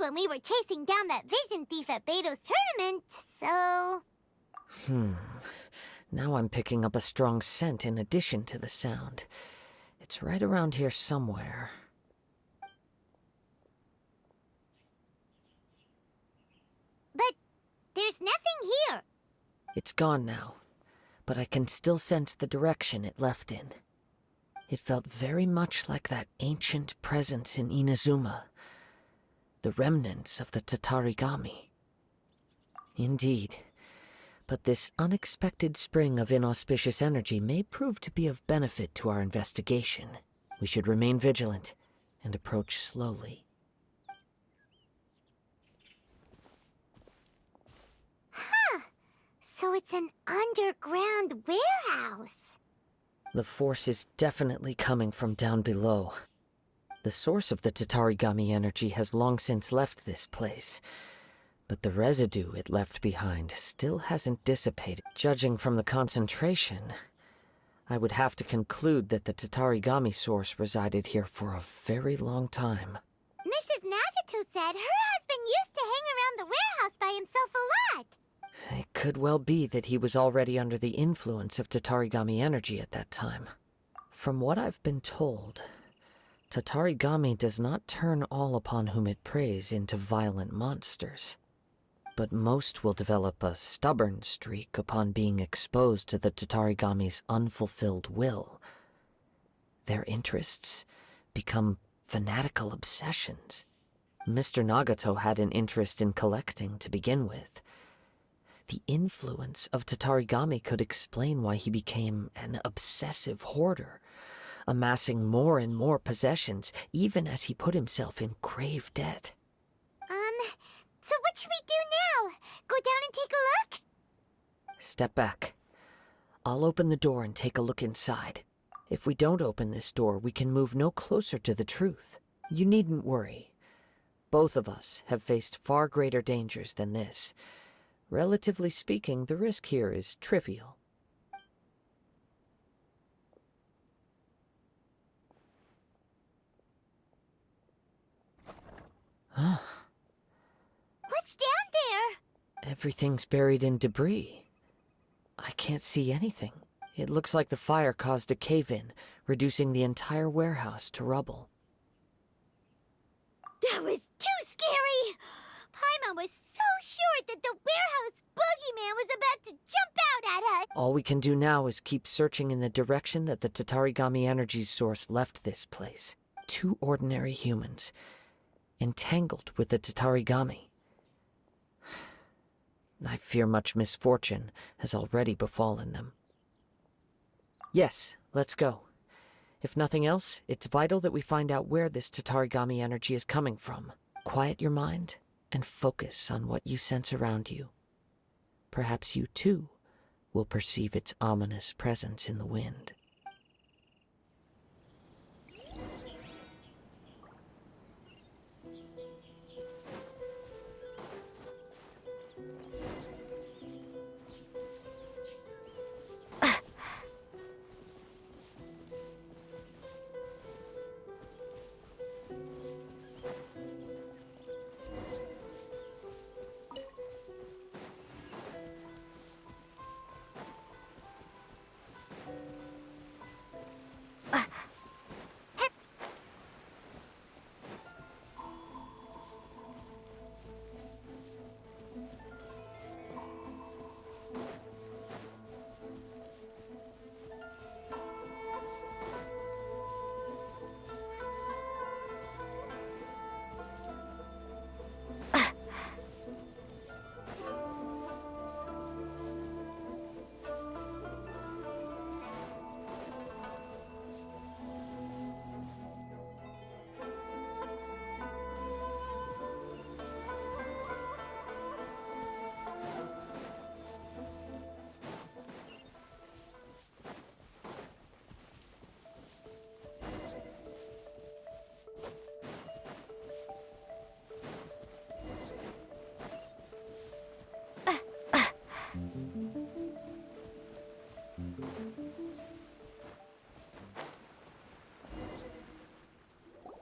when we were chasing down that vision thief at Beto's tournament, so... Now I'm picking up a strong scent in addition to the sound. It's right around here somewhere. But there's nothing here. It's gone now, but I can still sense the direction it left in. It felt very much like that ancient presence in Inazuma, the remnants of the Tatarigami. Indeed, but this unexpected spring of inauspicious energy may prove to be of benefit to our investigation. We should remain vigilant and approach slowly. Huh. So it's an underground warehouse. The force is definitely coming from down below. The source of the Tatarigami energy has long since left this place, but the residue it left behind still hasn't dissipated. Judging from the concentration, I would have to conclude that the Tatarigami source resided here for a very long time. Mrs. Nagato said her husband used to hang around the warehouse by himself a lot. It could well be that he was already under the influence of Tatarigami energy at that time. From what I've been told, Tatarigami does not turn all upon whom it preys into violent monsters, but most will develop a stubborn streak upon being exposed to the Tatarigami's unfulfilled will. Their interests become fanatical obsessions. Mr. Nagato had an interest in collecting to begin with. The influence of Tatarigami could explain why he became an obsessive hoarder, amassing more and more possessions even as he put himself in grave debt. So what should we do now? Go down and take a look? Step back. I'll open the door and take a look inside. If we don't open this door, we can move no closer to the truth. You needn't worry. Both of us have faced far greater dangers than this. Relatively speaking, the risk here is trivial. Huh. What's down there? Everything's buried in debris. I can't see anything. It looks like the fire caused a cave-in, reducing the entire warehouse to rubble. That was too scary! Paimon was so sure that the warehouse boogeyman was about to jump out at us! All we can do now is keep searching in the direction that the Tatarigami energy's source left this place. Two ordinary humans, entangled with the Tatarigami. I fear much misfortune has already befallen them. Yes, let's go. If nothing else, it's vital that we find out where this Tatarigami energy is coming from. Quiet your mind and focus on what you sense around you. Perhaps you, too, will perceive its ominous presence in the wind.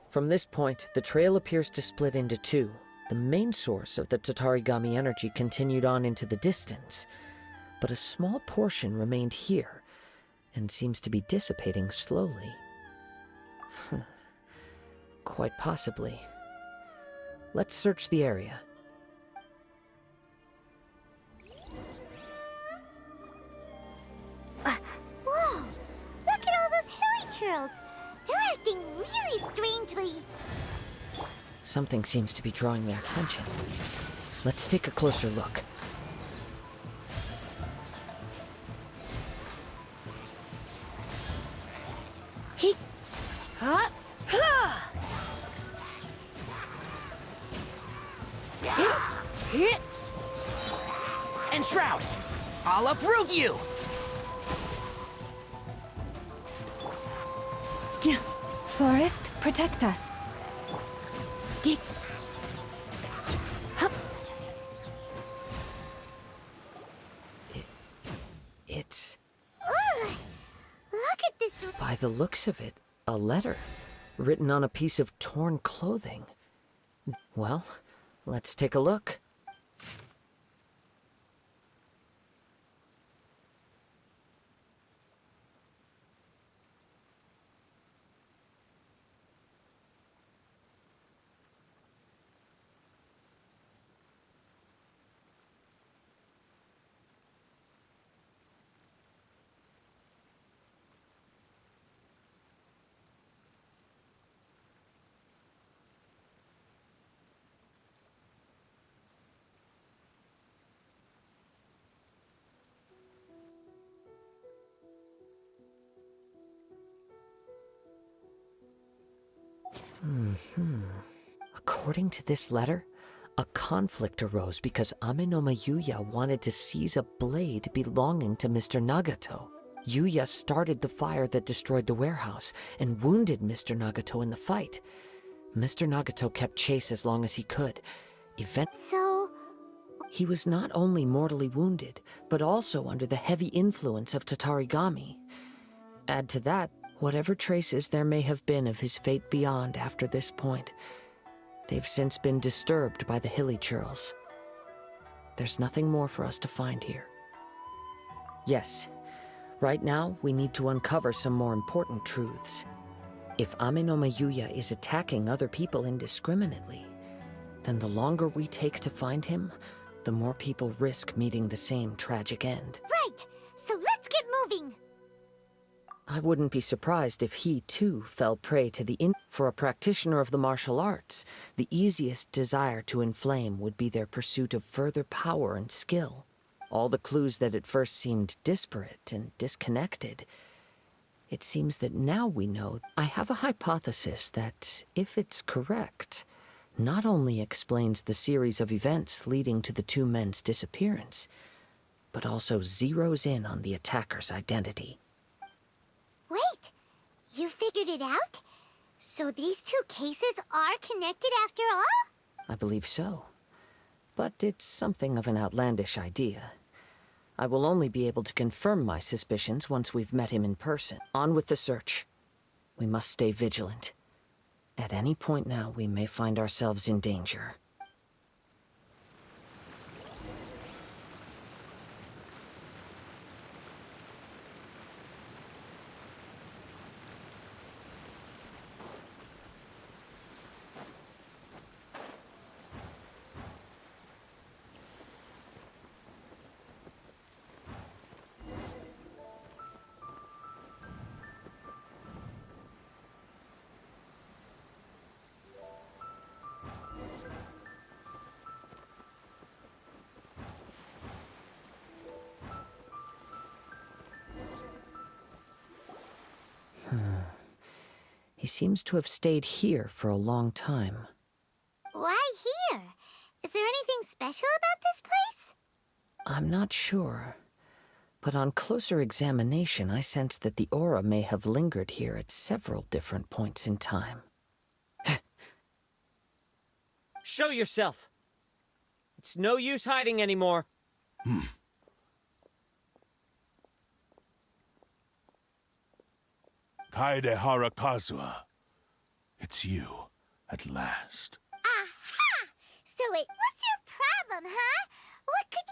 From this point, the trail appears to split into two. The main source of the Tatarigami energy continued on into the distance, but a small portion remained here and seems to be dissipating slowly. Quite possibly. Let's search the area. Whoa! Look at all those hilly churls! They're acting really strangely. Something seems to be drawing their attention. Let's take a closer look. And Shroud, I'll uproot you! Forest, protect us. It's, Ugh! Look at this. by the looks of it, a letter written on a piece of torn clothing. Well, let's take a look. According to this letter, a conflict arose because Amenoma Yuya wanted to seize a blade belonging to Mr. Nagato. Yuya started the fire that destroyed the warehouse and wounded Mr. Nagato in the fight. Mr. Nagato kept chase as long as he could. So, He was not only mortally wounded, but also under the heavy influence of Tatarigami. Add to that, whatever traces there may have been of his fate beyond after this point, they've since been disturbed by the hilly churls. There's nothing more for us to find here. Yes, right now we need to uncover some more important truths. If Amenoma Yuya is attacking other people indiscriminately, then the longer we take to find him, the more people risk meeting the same tragic end. right! So let's get moving! I wouldn't be surprised if he, too, fell prey to the For a practitioner of the martial arts, the easiest desire to inflame would be their pursuit of further power and skill. All the clues that at first seemed disparate and disconnected. It seems that now we know. I have a hypothesis that, if it's correct, not only explains the series of events leading to the two men's disappearance, but also zeroes in on the attacker's identity. Wait! You figured it out? So these two cases are connected after all? I believe so. But it's something of an outlandish idea. I will only be able to confirm my suspicions once we've met him in person. On with the search. We must stay vigilant. At any point now, we may find ourselves in danger. He seems to have stayed here for a long time. Why here? Is there anything special about this place? I'm not sure. But on closer examination, I sense that the aura may have lingered here at several different points in time. Show yourself! It's no use hiding anymore. Kaedehara Kazuh. It's you, at last. Aha! So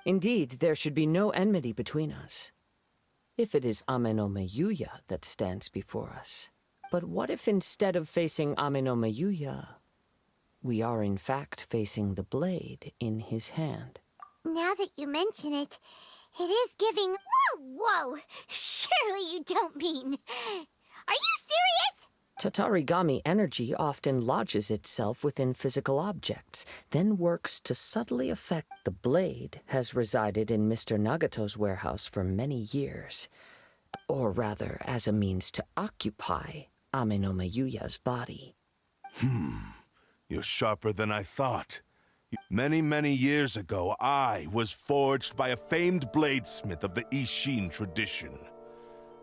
Indeed, there should be no enmity between us. If it is Ame no Miyuya that stands before us. But what if instead of facing Ame no Miyuya, we are in fact facing the blade in his hand? Now that you mention it, it is giving... Whoa! Surely you don't mean... Are you serious? Tatarigami energy often lodges itself within physical objects, then works to subtly affect. The blade has resided in Mr. Nagato's warehouse for many years. Or rather, as a means to occupy Ame no Miyuya's body. You're sharper than I thought. Many, many years ago, I was forged by a famed bladesmith of the Ishin tradition.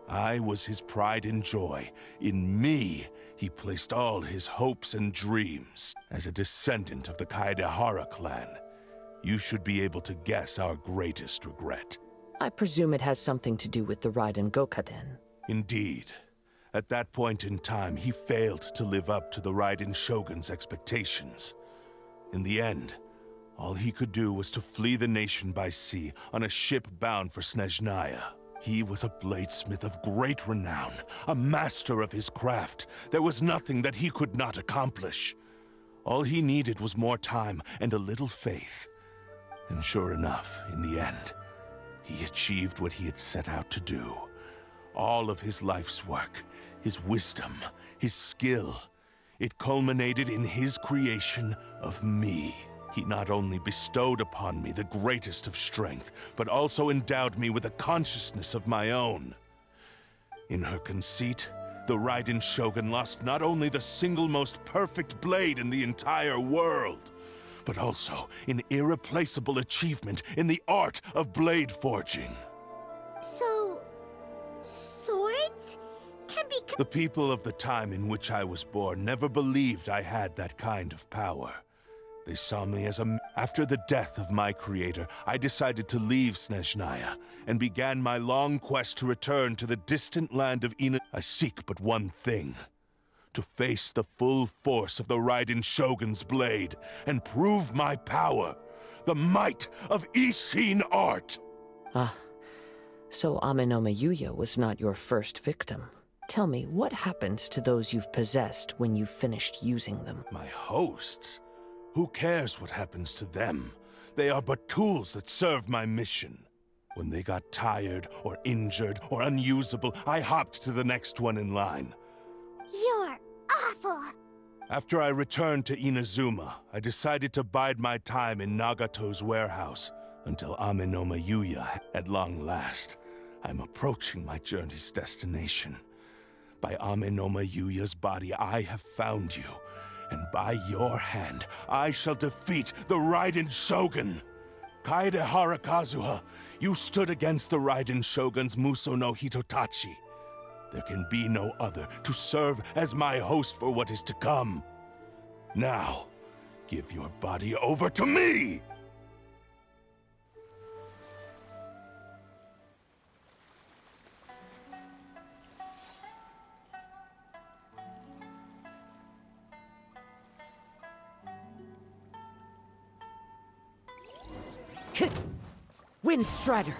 I was his pride and joy. In me, he placed all his hopes and dreams. As a descendant of the Kaedehara clan, you should be able to guess our greatest regret. I presume it has something to do with the Raiden Gokaden. Indeed. At that point in time, he failed to live up to the Raiden Shogun's expectations. In the end, all he could do was to flee the nation by sea on a ship bound for Snezhnaya. He was a bladesmith of great renown, a master of his craft. There was nothing that he could not accomplish. All he needed was more time and a little faith. And sure enough, in the end, he achieved what he had set out to do. All of his life's work, his wisdom, his skill, it culminated in his creation of me. He not only bestowed upon me the greatest of strength, but also endowed me with a consciousness of my own. In her conceit, the Raiden Shogun lost not only the single most perfect blade in the entire world, but also an irreplaceable achievement in the art of blade forging. So... swords can be... The people of the time in which I was born never believed I had that kind of power. They saw me as a... After the death of my creator, I decided to leave Snezhnaya and began my long quest to return to the distant land of Ina. I seek but one thing: to face the full force of the Raiden Shogun's blade and prove my power, the might of Ishin art. Ah, so Ame no Miyuya was not your first victim. Tell me, what happens to those you've possessed when you've finished using them? My hosts? Who cares what happens to them? They are but tools that serve my mission. When they got tired, or injured, or unusable, I hopped to the next one in line. You're awful. After I returned to Inazuma, I decided to bide my time in Nagato's warehouse until Ame no Miyuya. At long last, I'm approaching my journey's destination. By Ame no Miyuya's body, I have found you. And by your hand, I shall defeat the Raiden Shogun. Kaedehara Kazuh, you stood against the Raiden Shogun's Muso no Hitotachi. There can be no other to serve as my host for what is to come. Now, give your body over to me! Wind Strider!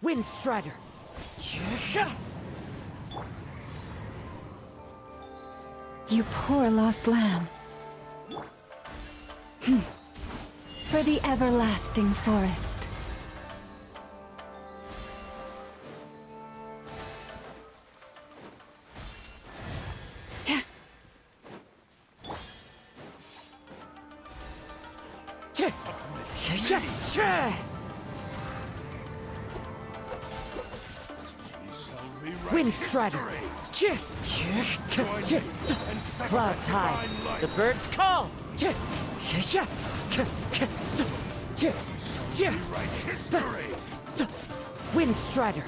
Wind Strider! You poor lost lamb. For the everlasting forest. Wind Strider! Clouds high. The birds call! Wind Strider!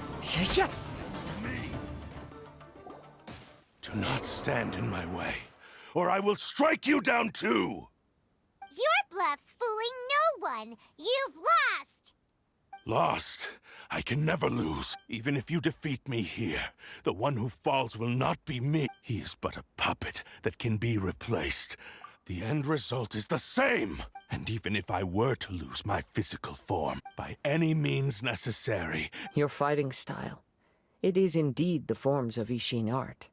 Do not stand in my way, or I will strike you down too! Your bluffs, fooling no one. You've lost! Lost? I can never lose. Even if you defeat me here, the one who falls will not be me. He is but a puppet that can be replaced. The end result is the same. And even if I were to lose my physical form, by any means necessary... Your fighting style. It is indeed the forms of Ishin art.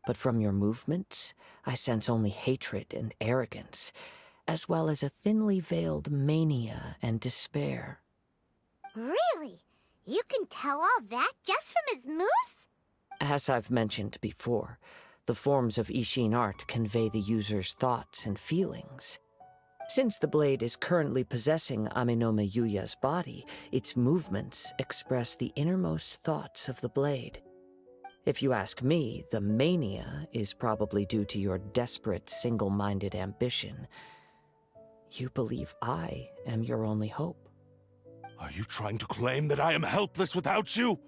But from your movements, I sense only hatred and arrogance, as well as a thinly veiled mania and despair. Really? You can tell all that just from his moves? As I've mentioned before, the forms of Ishin art convey the user's thoughts and feelings. Since the blade is currently possessing Aminome Yuya's body, its movements express the innermost thoughts of the blade. If you ask me, the mania is probably due to your desperate, single-minded ambition. You believe I am your only hope. Are you trying to claim that I am helpless without you?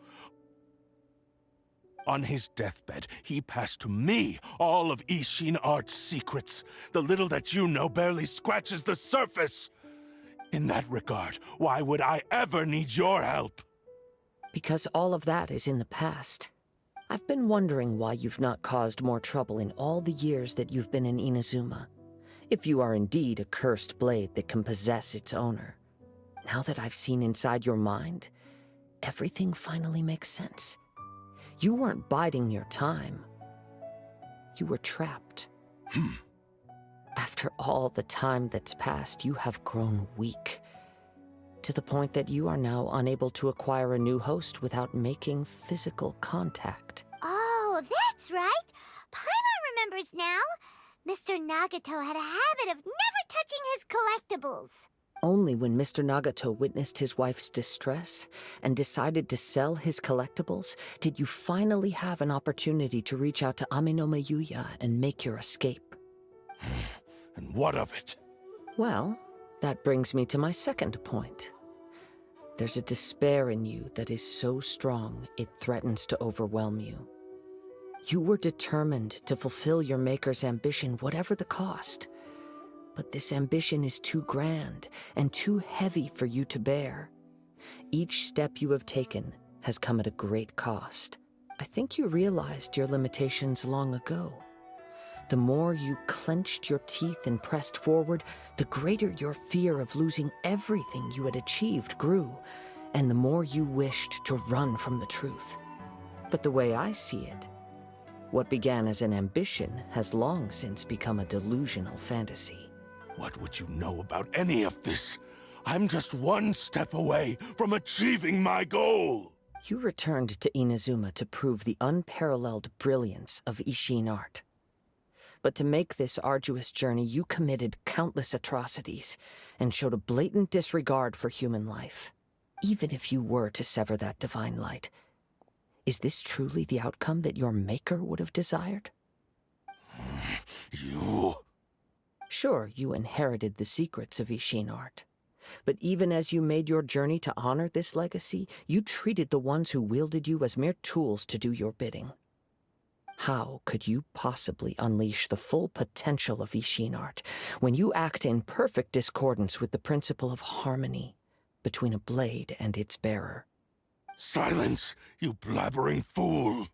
On his deathbed, he passed to me all of Ishin art's secrets. The little that you know barely scratches the surface. In that regard, why would I ever need your help? Because all of that is in the past. I've been wondering why you've not caused more trouble in all the years that you've been in Inazuma. If you are indeed a cursed blade that can possess its owner. Now that I've seen inside your mind, everything finally makes sense. You weren't biding your time. You were trapped. After all the time that's passed, you have grown weak. To the point that you are now unable to acquire a new host without making physical contact. Oh, that's right. Paimon remembers now. Mr. Nagato had a habit of never touching his collectibles. Only when Mr. Nagato witnessed his wife's distress and decided to sell his collectibles did you finally have an opportunity to reach out to Aminome Yuya and make your escape. And what of it? Well, that brings me to my second point. There's a despair in you that is so strong it threatens to overwhelm you. You were determined to fulfill your maker's ambition, whatever the cost. But this ambition is too grand and too heavy for you to bear. Each step you have taken has come at a great cost. I think you realized your limitations long ago. The more you clenched your teeth and pressed forward, the greater your fear of losing everything you had achieved grew, and the more you wished to run from the truth. But the way I see it, what began as an ambition has long since become a delusional fantasy. What would you know about any of this? I'm just one step away from achieving my goal! You returned to Inazuma to prove the unparalleled brilliance of Ishin art. But to make this arduous journey, you committed countless atrocities and showed a blatant disregard for human life. Even if you were to sever that divine light, is this truly the outcome that your maker would have desired? You... Sure, you inherited the secrets of Ishin art. But even as you made your journey to honor this legacy, you treated the ones who wielded you as mere tools to do your bidding. How could you possibly unleash the full potential of Ishin art when you act in perfect discordance with the principle of harmony between a blade and its bearer? Silence, you blabbering fool!